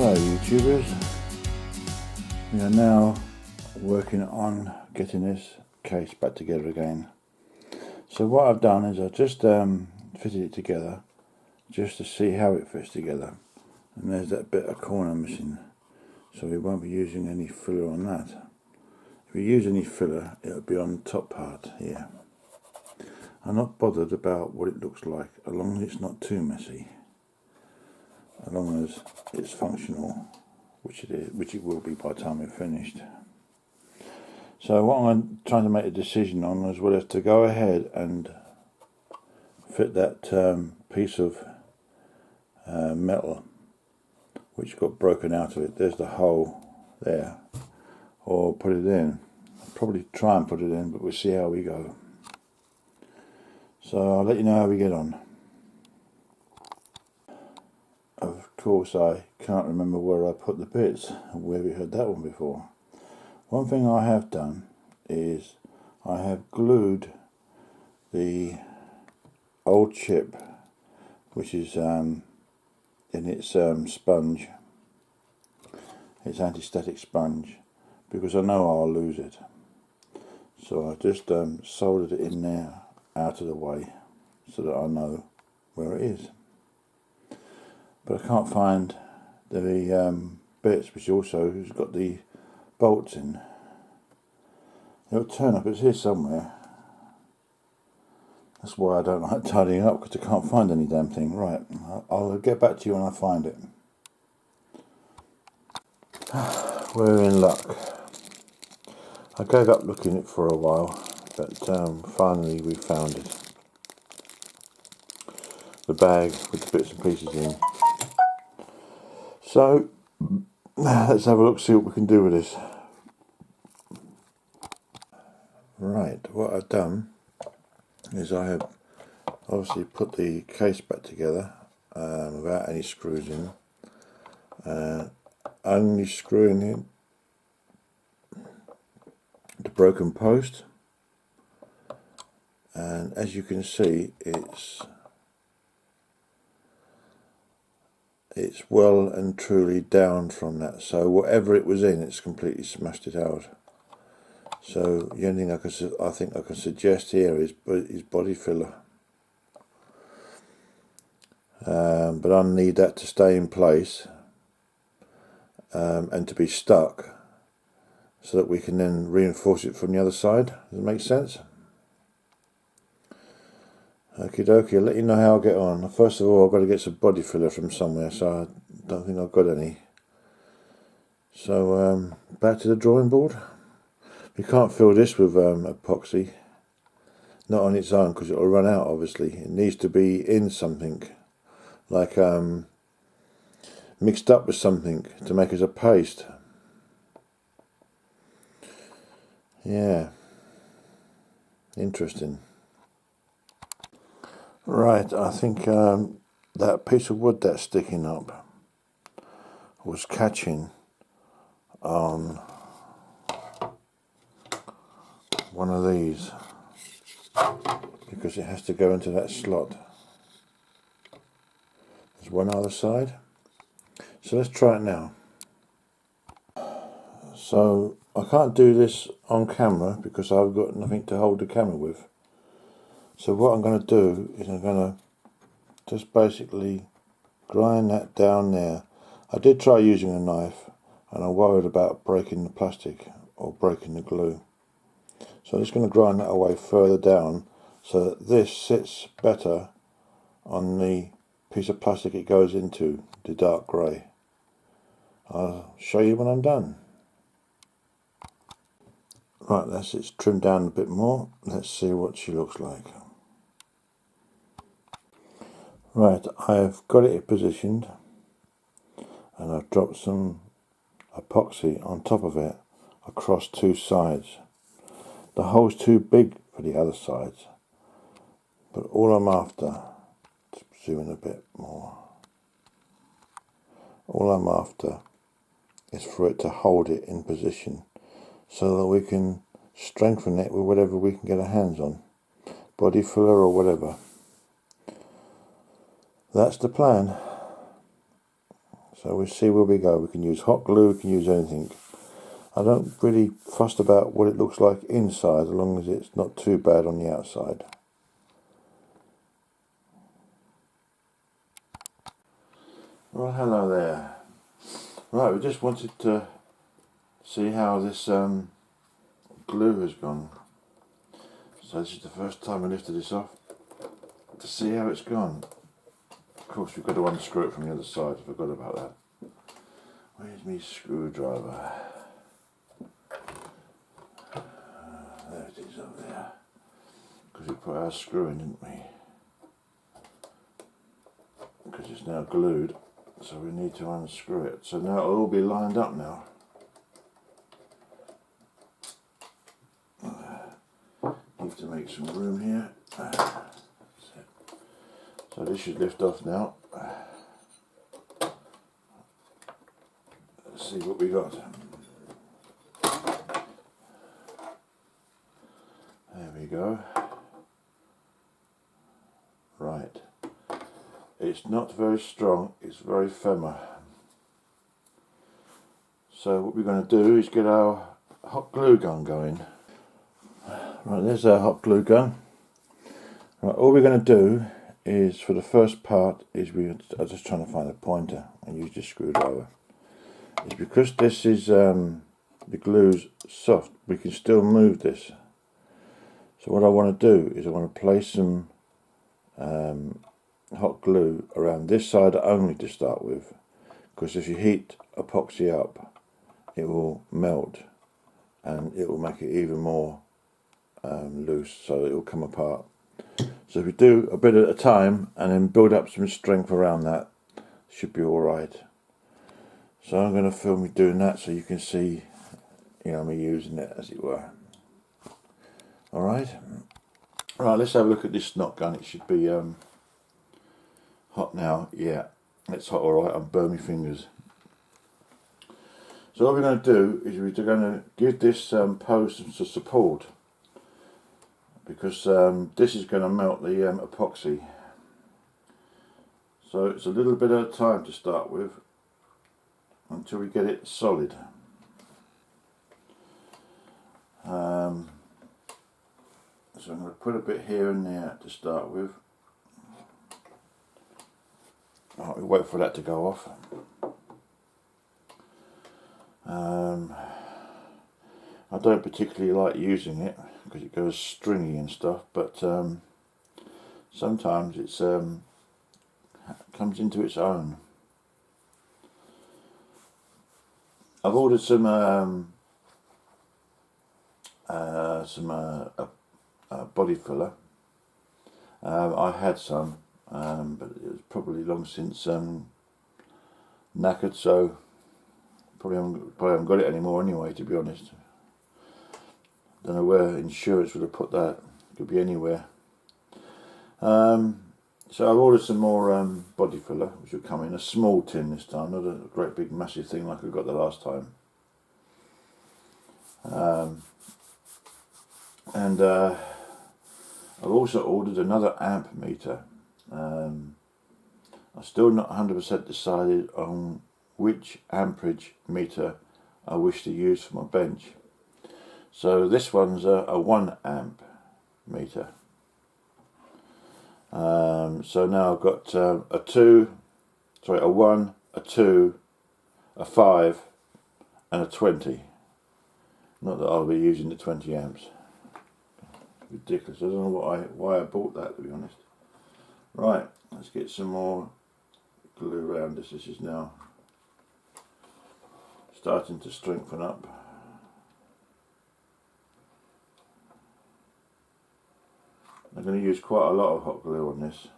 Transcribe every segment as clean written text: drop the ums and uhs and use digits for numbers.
Hello YouTubers, we are now working on getting this case back together again. So what I've done is I've just fitted it together just to see how it fits together, and there's that bit of corner missing, so we won't be using any filler on that. If we use any filler, it'll be on the top part here. I'm not bothered about what it looks like, as long as it's not too messy, as long as it's functional, which it will be by the time we're finished. So what I'm trying to make a decision on, as well as to go ahead and fit that piece of metal which got broken out of it. There's the hole there, or put it in. I'll probably try and put it in, but we'll see how we go. So I'll let you know how we get on. Of course I can't remember where I put the bits, where we heard that one before. One thing I have done is I have glued the old chip, which is in its sponge, its anti-static sponge, because I know I'll lose it. So I just soldered it in there, out of the way, so that I know where it is. But I can't find the bits which also has got the bolts in. It'll turn up, it's here somewhere. That's why I don't like tidying up, because I can't find any damn thing. Right, I'll get back to you when I find it. We're in luck. I gave up looking at it for a while, but finally we found it. The bag with the bits and pieces in. So let's have a look, see what we can do with this. Right, what I've done is I have obviously put the case back together without any screws in, only screwing in the broken post, and as you can see it's well and truly down from that, so whatever it was in, it's completely smashed it out. So the only thing I think I can suggest here is body filler, but I need that to stay in place and to be stuck, so that we can then reinforce it from the other side. Does it make sense? Okie dokie, I'll let you know how I get on. First of all, I've got to get some body filler from somewhere, so I don't think I've got any. So back to the drawing board. We can't fill this with epoxy, not on its own, because it will run out obviously. It needs to be in something, like mixed up with something to make as a paste. Yeah, interesting. Right, I think that piece of wood that's sticking up was catching on one of these, because it has to go into that slot. There's one other side, so let's try it now. So I can't do this on camera because I've got nothing to hold the camera with. So what I'm going to do is I'm going to just basically grind that down there. I did try using a knife, and I'm worried about breaking the plastic or breaking the glue. So I'm just going to grind that away further down, so that this sits better on the piece of plastic it goes into, the dark grey. I'll show you when I'm done. Right, that's it's trimmed down a bit more. Let's see what she looks like. Right, I've got it positioned, and I've dropped some epoxy on top of it across two sides. The hole's too big for the other sides, but all I'm after, let's zoom in a bit more, all I'm after is for it to hold it in position, so that we can strengthen it with whatever we can get our hands on, body filler or whatever. That's the plan. So we'll see where we go. We can use hot glue, we can use anything. I don't really fuss about what it looks like inside, as long as it's not too bad on the outside. Well, hello there. Right, we just wanted to see how this glue has gone. So this is the first time we lifted this off to see how it's gone. Of course, we've got to unscrew it from the other side. I forgot about that. Where's my screwdriver? There it is up there. Because we put our screw in, didn't we? Because it's now glued, so we need to unscrew it. So now it'll all be lined up now. Need to make some room here. So this should lift off now. Let's see what we got. There we go. Right. It's not very strong, it's very firm. So what we're going to do is get our hot glue gun going. Right, there's our hot glue gun. Right, all we're going to do is, for the first part, I'm just trying to find a pointer and use this screwdriver. It's because this is the glue's soft, we can still move this. So what I want to do is I want to place some hot glue around this side only to start with, because if you heat epoxy up, it will melt and it will make it even more loose, so it will come apart. So if we do a bit at a time and then build up some strength around that, should be alright. So I'm going to film me doing that so you can see, me using it, as it were. Alright. Right, let's have a look at this snot gun. It should be hot now. Yeah, it's hot alright. I've burned my fingers. So what we're going to do is we're going to give this post some support, because this is going to melt the epoxy. So it's a little bit at a time to start with until we get it solid. So I'm going to put a bit here and there to start with. We'll wait for that to go off. I don't particularly like using it because it goes stringy and stuff, but sometimes it's comes into its own. I've ordered some body filler. I had some, but it was probably long since knackered, so probably haven't got it anymore anyway, to be honest. Don't know where insurance would have put that. Could be anywhere. So I've ordered some more body filler, which will come in a small tin this time, not a great big massive thing like I got the last time. And I've also ordered another amp meter. I'm still not 100% decided on which amperage meter I wish to use for my bench. So this one's a 1 amp meter. So now I've got a 1, a 2, a 5 and a 20. Not that I'll be using the 20 amps. Ridiculous. I don't know why I bought that, to be honest. Right, let's get some more glue around this. This is now starting to strengthen up. I'm going to use quite a lot of hot glue on this.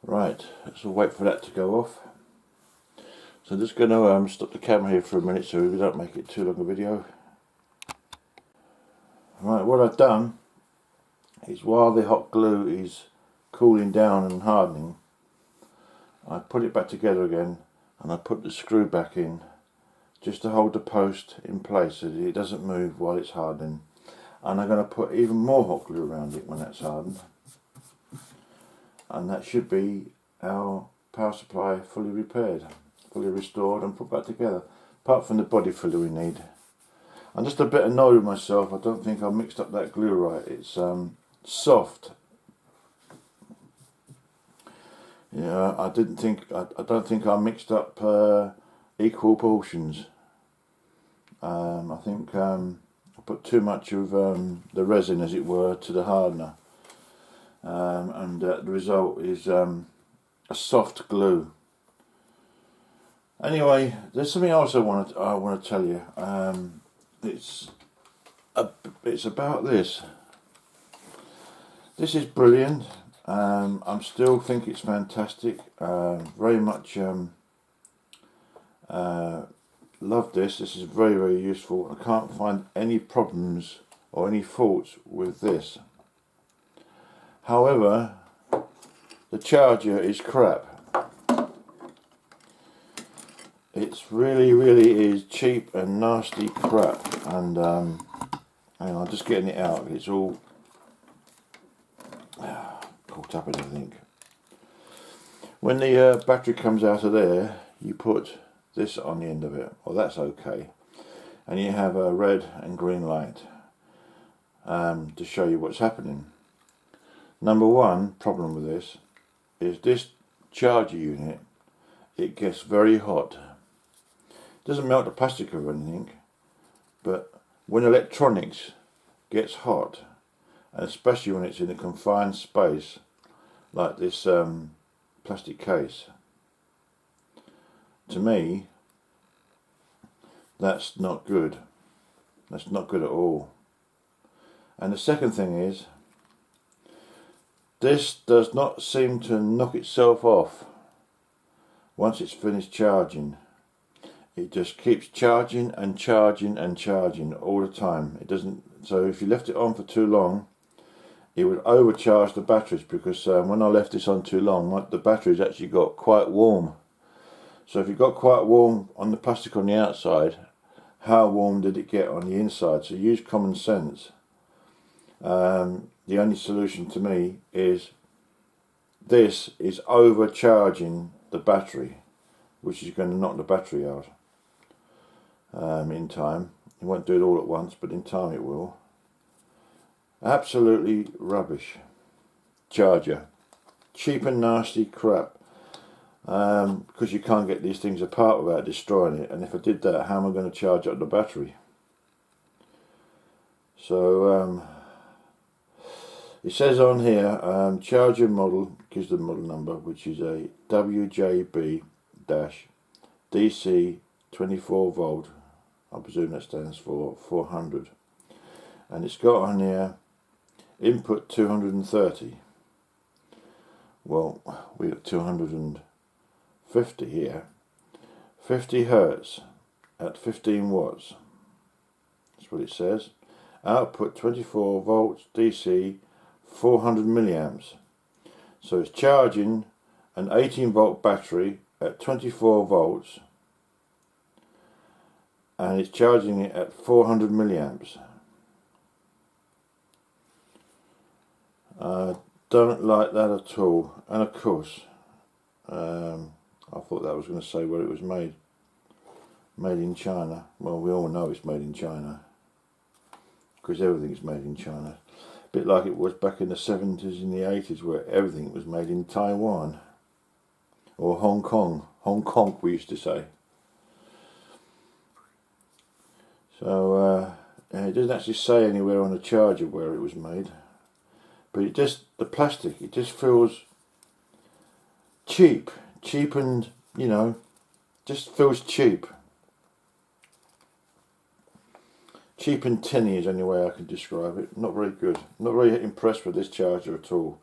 Right, let's all wait for that to go off. So I'm just going to stop the camera here for a minute so we don't make it too long a video. Right, what I've done is while the hot glue is cooling down and hardening, I put it back together again and I put the screw back in just to hold the post in place so that it doesn't move while it's hardening. And I'm going to put even more hot glue around it when that's hardened. And that should be our power supply fully repaired, fully restored and put back together, apart from the body filler we need. I'm just a bit annoyed with myself. I don't think I mixed up that glue right. It's soft. Yeah, I don't think I mixed up equal portions. I think I put too much of the resin, as it were, to the hardener, and the result is a soft glue. Anyway, there's something else I want to tell you. It's about this. This is brilliant. I still think it's fantastic. Very much love this. This is very, very useful. I can't find any problems or any faults with this. However, the charger is crap. It's really, really is cheap and nasty crap. And hang on, I'm just getting it out. It's all caught up in everything. When the battery comes out of there, you put this on the end of it. Well, that's okay. And you have a red and green light to show you what's happening. Number one problem with this is this charger unit, it gets very hot. It doesn't melt the plastic or anything, but when electronics gets hot, and especially when it's in a confined space like this plastic case, to me that's not good. That's not good at all. And the second thing is, this does not seem to knock itself off once it's finished charging. It just keeps charging and charging and charging all the time. It doesn't. So if you left it on for too long, it would overcharge the batteries, because when I left this on too long, the batteries actually got quite warm. So if it got quite warm on the plastic on the outside, how warm did it get on the inside? So use common sense. The only solution to me is this is overcharging the battery, which is going to knock the battery out in time. It won't do it all at once, but in time it will. Absolutely rubbish charger. Cheap and nasty crap. Because you can't get these things apart without destroying it, and if I did that, how am I going to charge up the battery? So it says on here, charger model, gives the model number, which is a WJB-DC 24 volt. I presume that stands for 400. And it's got on here input 230. Well, we got 250 here. 50 hertz at 15 watts. That's what it says. Output 24 volts DC, 400 milliamps. So it's charging an 18 volt battery at 24 volts, and it's charging it at 400 milliamps. I don't like that at all. And of course, I thought that was going to say where it was made. Made in China. Well, we all know it's made in China, because everything's made in China. A bit like it was back in the 70s and the 80s, where everything was made in Taiwan or Hong Kong. Hong Kong, we used to say. So it doesn't actually say anywhere on the charger where it was made, but it just, the plastic, it just feels cheap and, you know, just feels cheap. Cheap and tinny is the only way I can describe it. Not very good. Not very impressed with this charger at all.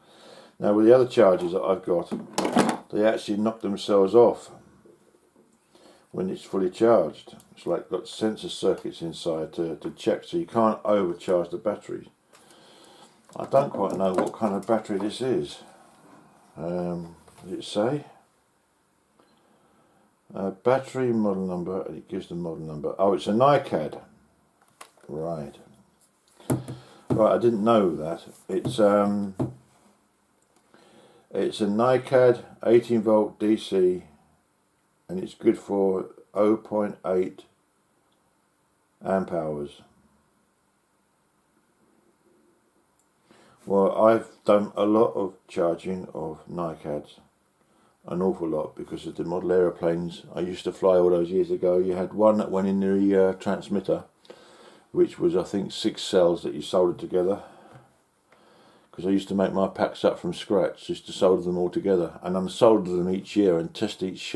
Now with the other chargers that I've got, they actually knock themselves off when it's fully charged. It's like got sensor circuits inside to check, so you can't overcharge the battery. I don't quite know what kind of battery this is. Does it say? Battery model number, and it gives the model number. Oh, it's a NiCad. Right. Right, I didn't know that. It's a NiCad 18 volt DC, and it's good for 0.8 amp hours. Well, I've done a lot of charging of NiCads, an awful lot, because of the model aeroplanes I used to fly all those years ago. You had one that went in the transmitter, which was I think 6 cells that you soldered together, because I used to make my packs up from scratch, just to solder them all together and unsolder them each year and test each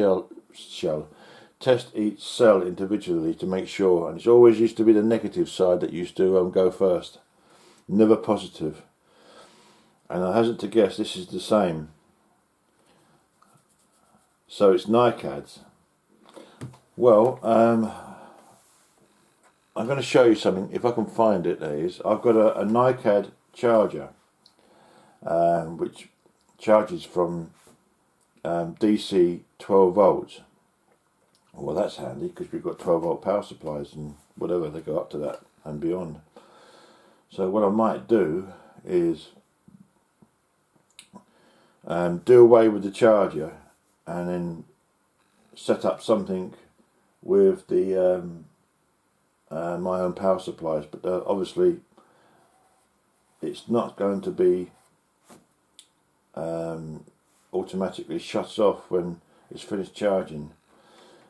test each cell individually to make sure, and it's always used to be the negative side that used to go first, never positive. And I hazard to guess this is the same. So it's NiCads. Well, I'm going to show you something, if I can find it. There is. I've got a NiCad charger, which charges from DC 12 volts. Well, that's handy, because we've got 12 volt power supplies and whatever, they go up to that and beyond. So what I might do is do away with the charger and then set up something with the my own power supplies, but obviously it's not going to be automatically shuts off when it's finished charging.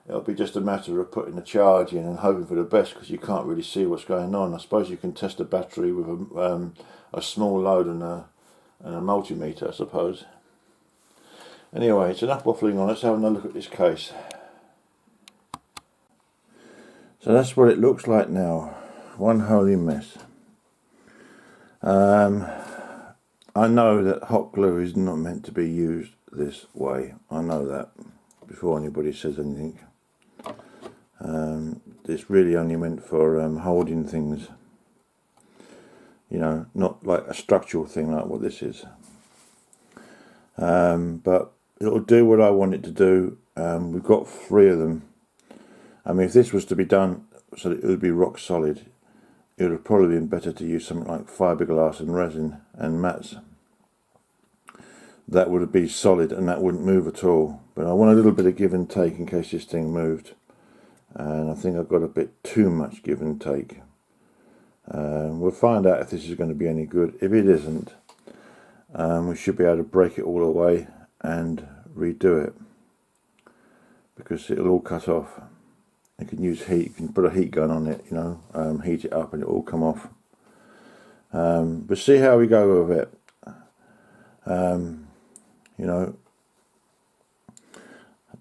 It'll be just a matter of putting the charge in and hoping for the best, because you can't really see what's going on. I suppose you can test a battery with a small load and a multimeter, I suppose. Anyway, it's enough waffling on. Let's have a look at this case. So that's what it looks like now. One holy mess. I know that hot glue is not meant to be used this way. I know that before anybody says anything. It's really only meant for holding things. You know, not like a structural thing like what this is. But it'll do what I want it to do. We've got 3 of them. I mean, if this was to be done so that it would be rock solid, it would have probably been better to use something like fiberglass and resin and mats. That would be solid and that wouldn't move at all. But I want a little bit of give and take in case this thing moved. And I think I've got a bit too much give and take. We'll find out if this is going to be any good. If it isn't, we should be able to break it all away and redo it, because it'll all cut off. You can use heat, you can put a heat gun on it, you know, heat it up and it'll all come off. But see how we go with it. You know,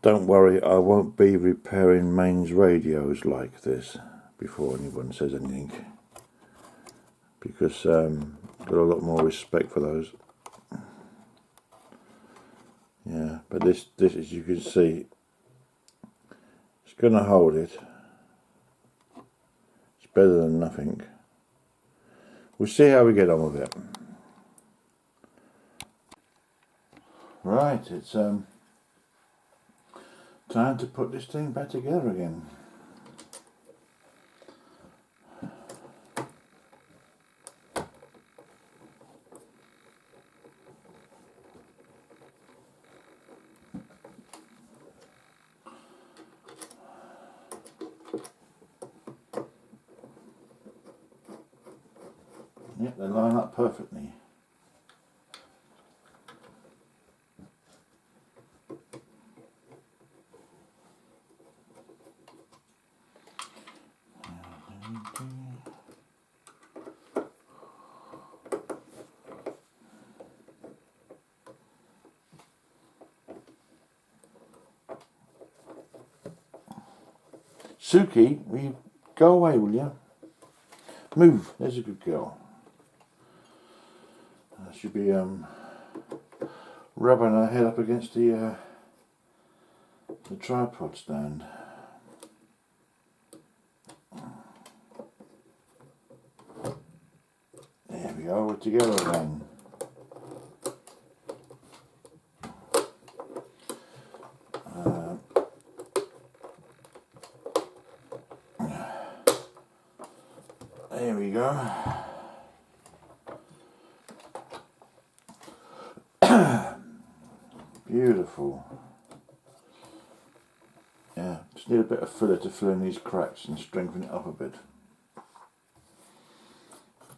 don't worry, I won't be repairing mains radios like this before anyone says anything, because I've got a lot more respect for those. Yeah, but this as you can see, it's going to hold it. It's better than nothing. We'll see how we get on with it. Right, it's time to put this thing back together again. Yep, they line up perfectly. Suki, will you go away, will you? Move, there's a good girl. Should be rubbing her head up against the tripod stand. There we go, we're together again. There we go. Beautiful. Yeah, just need a bit of filler to fill in these cracks and strengthen it up a bit.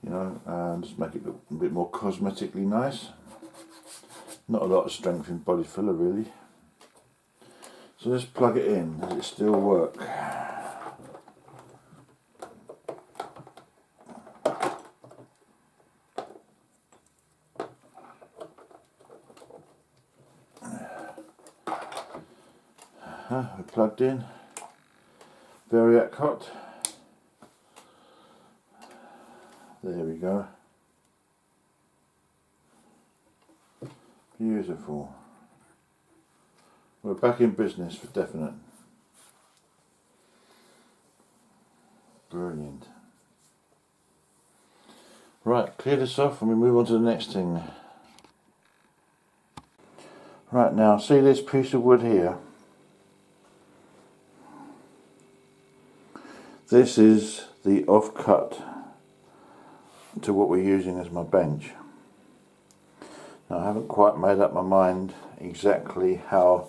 You know, and just make it look a bit more cosmetically nice. Not a lot of strength in body filler really. So let's plug it in. Does it still work? We're plugged in. Variac hot. There we go. Beautiful. We're back in business for definite. Brilliant. Right, clear this off and we move on to the next thing. Right, now see this piece of wood here? This is the offcut to what we're using as my bench. Now I haven't quite made up my mind exactly how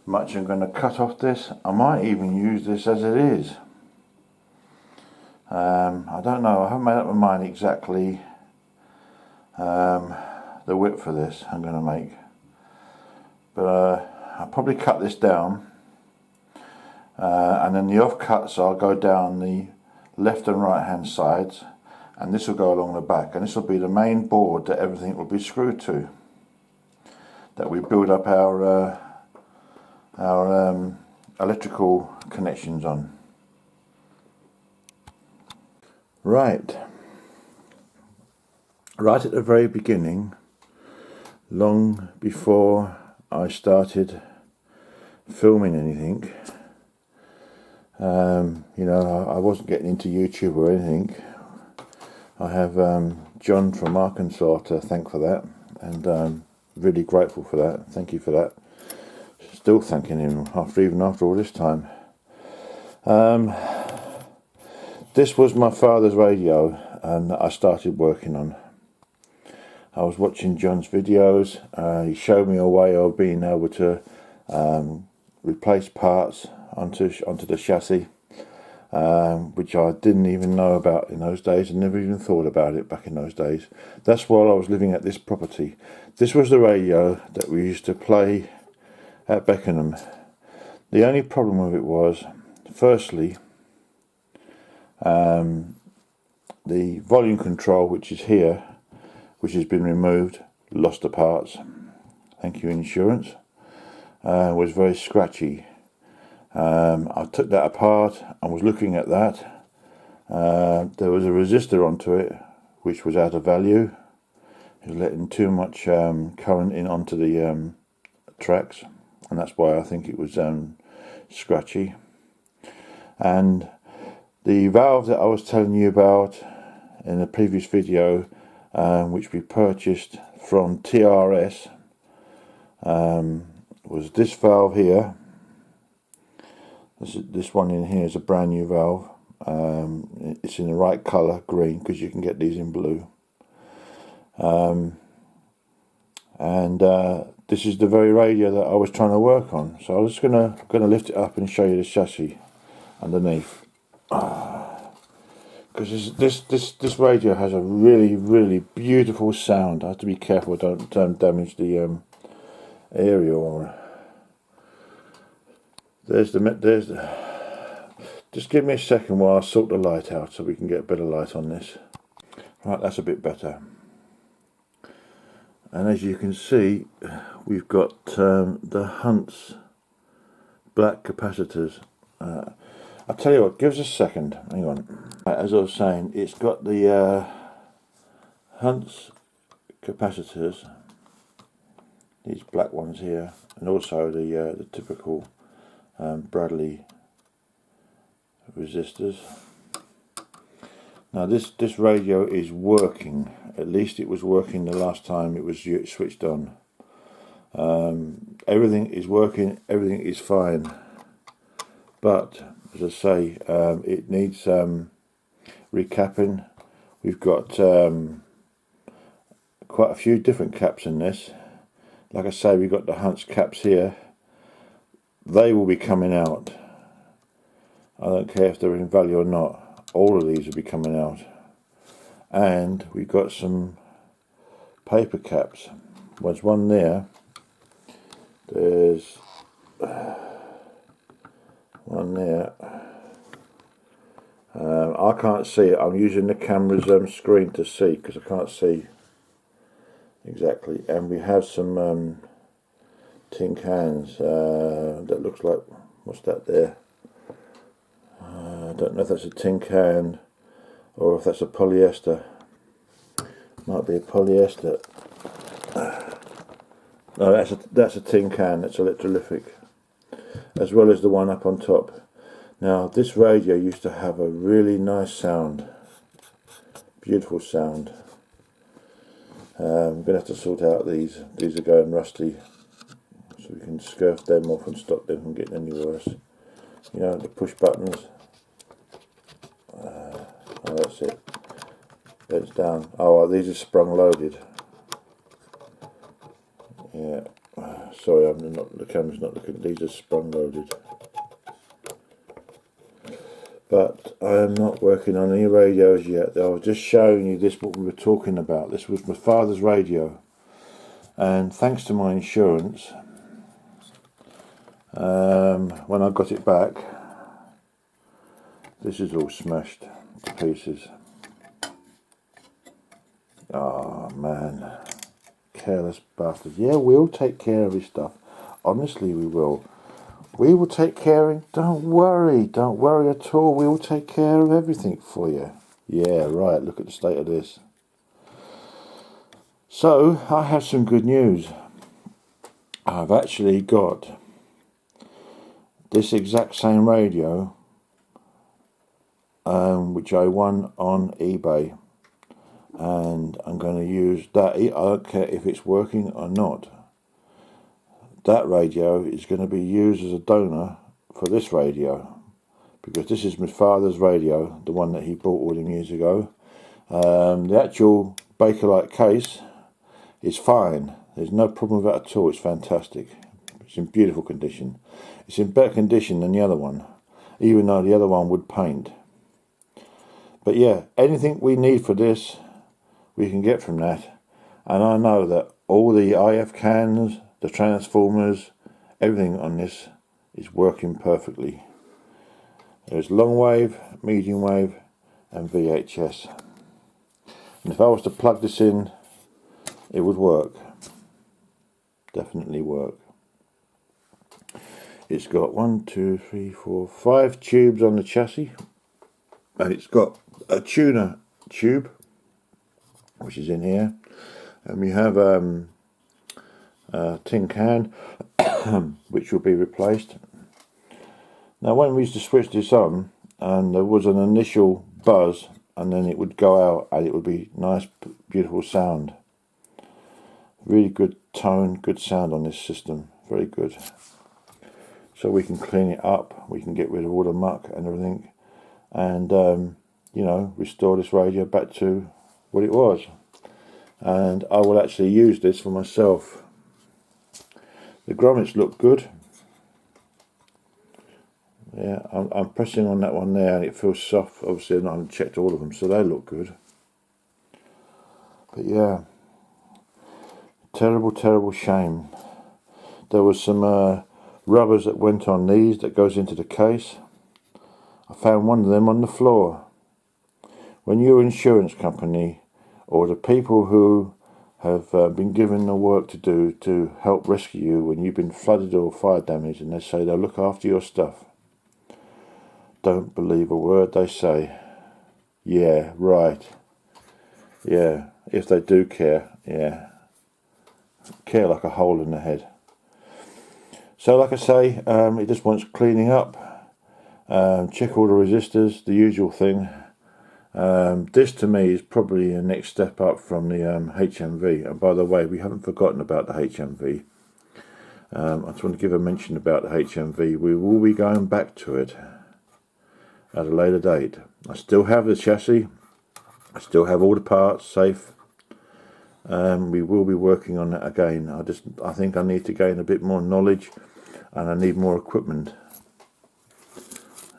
much I'm going to cut off this. I might even use this as it is. I don't know, I haven't made up my mind exactly the width for this I'm going to make. But I'll probably cut this down. And then the offcuts I'll go down the left and right hand sides, and this will go along the back, and this will be the main board that everything will be screwed to, that we build up our electrical connections on. Right at the very beginning, long before I started filming anything, you know, I wasn't getting into YouTube or anything. I have John from Arkansas to thank for that, and really grateful for that. Thank you for that. Still thanking him even after all this time. This was my father's radio that I started working on. I was watching John's videos. He showed me a way of being able to replace parts onto the chassis, which I didn't even know about in those days, and never even thought about it back in those days. That's while I was living at this property. This was the radio that we used to play at Beckenham. The only problem with it was, firstly, the volume control, which is here, which has been removed, lost the parts, thank you insurance, was very scratchy. I took that apart and was looking at that. There was a resistor onto it which was out of value. It was letting too much current in onto the tracks, and that's why I think it was scratchy. And the valve that I was telling you about in the previous video, which we purchased from TRS, was this valve here. This one in here is a brand new valve. It's in the right colour, green, because you can get these in blue. This is the very radio that I was trying to work on. So I was gonna lift it up and show you the chassis underneath. Because this radio has a really beautiful sound. I have to be careful, don't damage the aerial. There's the. Just give me a second while I sort the light out so we can get better light on this. Right, that's a bit better. And as you can see, we've got the Hunts black capacitors. I'll tell you what, give us a second, hang on. As I was saying, it's got the Hunts capacitors. these black ones here, and also the typical Bradley resistors. Now this radio is working. At least it was working the last time it was switched on. Everything is working, everything is fine, but as I say, it needs recapping. We've got quite a few different caps in this. Like I say, we've got the Hunts caps here. They will be coming out. I don't care if they're in value or not. All of these will be coming out. And we've got some paper caps. There's one there. There's one there. I can't see it. I'm using the camera's screen to see, because I can't see exactly. And we have some tin cans that looks like, what's that there? I don't know if that's a tin can or if that's a polyester. Might be a polyester. No, that's a tin can. That's electrolytic, as well as the one up on top. Now this radio used to have a really nice sound, beautiful sound. I'm gonna have to sort out these. These are going rusty, so we can scurf them off and stop them from getting any worse. You know, the push buttons. Oh, that's it. It's down. Oh, well, these are sprung loaded. Yeah. Sorry, the camera's not looking. These are sprung loaded. But I am not working on any radios yet. I was just showing you this, what we were talking about. This was my father's radio, and thanks to my insurance, when I got it back, this is all smashed to pieces. Oh man, careless bastard. Yeah, we'll take care of his stuff. Honestly, we will. We will take care of it. Don't worry at all. We will take care of everything for you. Yeah, right, look at the state of this. So, I have some good news. I've actually got this exact same radio, which I won on eBay. And I'm going to use that. I don't care if it's working or not. That radio is going to be used as a donor for this radio, because this is my father's radio, the one that he bought all them years ago. The actual Bakelite case is fine. There's no problem with that at all. It's fantastic. It's in beautiful condition. It's in better condition than the other one, even though the other one would paint. But yeah, anything we need for this, we can get from that. And I know that all the IF cans, the transformers, everything on this is working perfectly. There's long wave, medium wave and VHS. And if I was to plug this in, it would work. Definitely work. It's got 1, 2, 3, 4, 5 tubes on the chassis, and it's got a tuner tube which is in here, and we have a tin can which will be replaced. Now when we used to switch this on, and there was an initial buzz, and then it would go out and it would be nice beautiful sound. Really good tone, good sound on this system, very good. So we can clean it up, we can get rid of all the muck and everything, and you know, restore this radio back to what it was. And I will actually use this for myself. The grommets look good. Yeah, I'm pressing on that one there and it feels soft. Obviously I've not checked all of them, so they look good. But yeah, terrible shame. There was some rubbers that went on these that goes into the case. I found one of them on the floor. When your insurance company or the people who have been given the work to do to help rescue you when you've been flooded or fire damaged, and they say they'll look after your stuff, don't believe a word they say. Yeah, right. Yeah, if they do care, yeah. care like a hole in the head. So like I say, it just wants cleaning up. Check all the resistors, the usual thing. This to me is probably the next step up from the HMV. And by the way, we haven't forgotten about the HMV. I just want to give a mention about the HMV. We will be going back to it at a later date. I still have the chassis. I still have all the parts safe. We will be working on that again. I think I need to gain a bit more knowledge, and I need more equipment,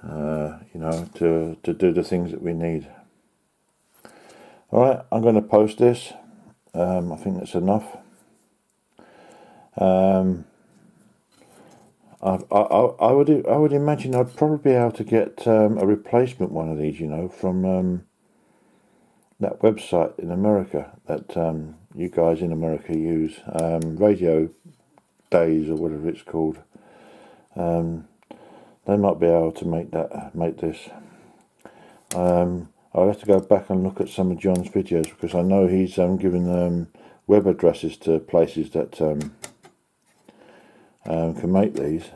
you know, to do the things that we need. Alright, I'm going to post this. I think that's enough. I would imagine I'd probably be able to get a replacement one of these, you know, from that website in America that you guys in America use, Radio Days or whatever it's called. They might be able to make this. I'll have to go back and look at some of John's videos, because I know he's given web addresses to places that can make these.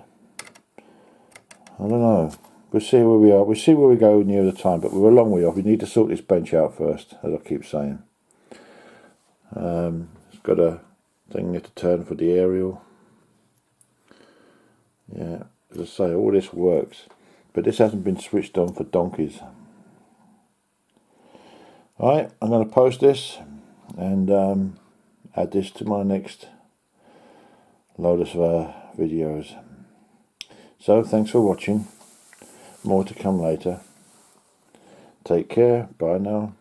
I don't know. We'll see where we are. We'll see where we go near the time, but we're a long way off. We need to sort this bench out first, as I keep saying. It's got a thing to turn for the aerial. Yeah, as I say, all this works, but this hasn't been switched on for donkeys. Alright, I'm going to post this and add this to my next load of videos. So, thanks for watching. More to come later. Take care. Bye now.